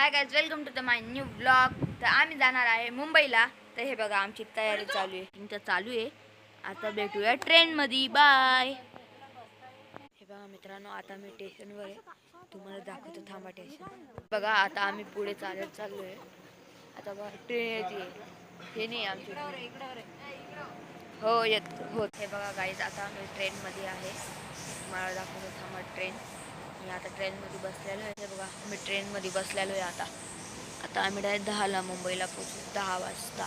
High guys, welcome to the my new blog. तर आम्ही जाणार आहे मुंबईला। तर हे बघा आमची तयारी चालू आहे, तुमचं चालू आहे। आता भेटूया ट्रेन मध्ये, बाय। हे बघा मित्रांनो, आता मी स्टेशनवर आहे, तुम्हाला दाखवतो, थांबा स्टेशन। बघा आता आम्ही पुढे चालत चाललोय। आता बघा ट्रेन येते, हे नाही आमची हो येत हो। हे बघा गाईज, आता आम्ही ट्रेन मध्ये आहे, मला दाखवतो, थांबा ट्रेन। मी आता ट्रेनमध्ये बसलेलो आहे, हे बघा मी ट्रेनमध्ये बसलेलो आहे। आता आम्ही डायरेक्ट 10ला मुंबईला पोहोचू, 10 वाजता।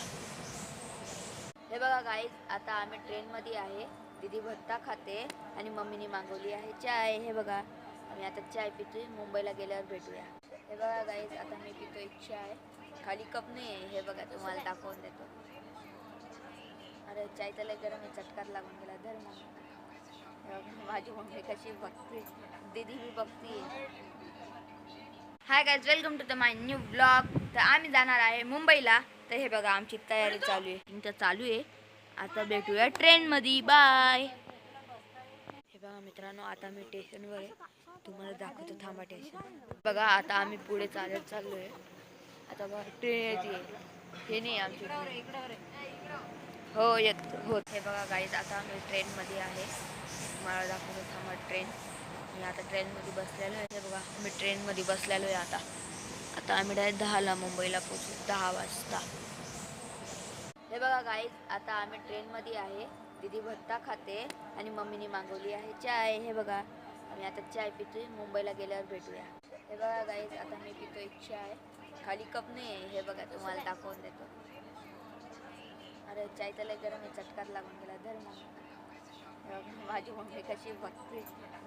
हे बघा गाईज, आता आम्ही ट्रेनमध्ये आहे। दीदी भत्ता खाते आणि मम्मीने मागवली आहे चाय। हे बघा आम्ही आता चाय पितोय, मुंबईला गेल्यावर भेटूया। हे बघा गाईज, आता मी पितोय चाय, खाली कप नाही आहे, हे बघा तुम्हाला दाखवून देतो। अरे चाय तर लय गरम आहे, चटकार लागून गेला, धर मग। माझी मम्मी कशी बघते, दीदी भी बघती। Hi guys, welcome to the my new blog. तर आम्ही जाणार आहे मुंबईला। तर हे बघा आमची तयारी चालू आहे, तुमचं चालू आहे। आता भेटूया ट्रेन मध्ये, बाय। हे बघा मित्रांनो, आता मी स्टेशनवर आहे, तुम्हाला दाखवतो, थांबा स्टेशन। बघा आता आम्ही पुढे चालत चाललोय। आता बघा ट्रेन येते, हे नाही आमची हो येत हो। हे बघा गाईज, आता आम्ही ट्रेनमध्ये आहे, मला दाखवतो, थांबा ट्रेन। मी आता ट्रेनमध्ये बसलेलो आहे, हे बघा मी ट्रेनमध्ये बसलेलो आहे। आता आम्ही डायरेक्ट 10ला मुंबईला पोहोचू, 10 वाजता। हे बघा गाईज, आता आम्ही ट्रेनमध्ये आहे। दीदी भत्ता खाते आणि मम्मीने मागवली आहे चाय। हे बघा आम्ही आता चाय पितोय, मुंबईला गेल्यावर भेटूया। हे बघा गाईज, आता मी पितोय चाय, खाली कप नाही आहे, हे बघा तुम्हाला दाखवून देतो। अरे चाय तर लय गरम आहे, चटकार लागून गेला, धर मग। माझी मम्मी कशी बघते,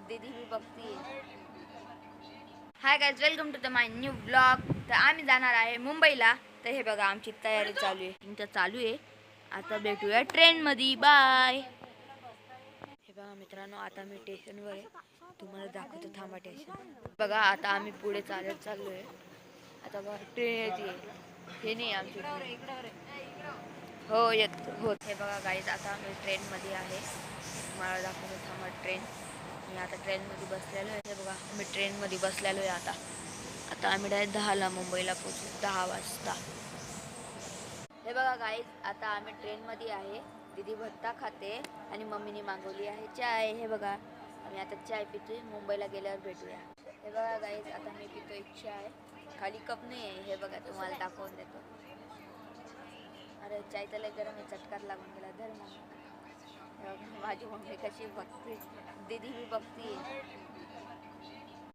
दीदी भी बघती। Hi guys, welcome to the my new blog. तर आम्ही जाणार आहे मुंबईला। तर हे बघा आमची तयारी चालू आहे, तुमचं चालू आहे। आता भेटूया ट्रेन मध्ये, बाय। हे बघा मित्रांनो, आता मी स्टेशनवर आहे, तुम्हाला दाखवतो, थांबा स्टेशन। बघा आता आम्ही पुढे चालत चाललोय। आता बघा ट्रेन येते, हे नाही आमची हो येत हो। हे बघा गाईज, आता आम्ही ट्रेनमध्ये आहे, मला दाखवतो, थांबा ट्रेन। मी आता ट्रेनमध्ये बसलेलो आहे, हे बघा मी ट्रेनमध्ये बसलेलो आहे। आता आम्ही डायरेक्ट 10ला मुंबईला पोहोचू, 10 वाजता। हे बघा गाईज, आता आम्ही ट्रेनमध्ये आहे। दीदी भत्ता खाते आणि मम्मीने मागवली आहे चाय। हे बघा आम्ही आता चाय पितोय, मुंबईला गेल्यावर भेटूया। हे बघा गाईज, आता मी पितोय चाय, खाली कप नाही आहे, हे बघा तुम्हाला दाखवून देतो। अरे चाय तर लय गरम आहे, चटकार लागून गेला, धर मग। माझी मम्मी कशी बघते, दीदी भी बघती।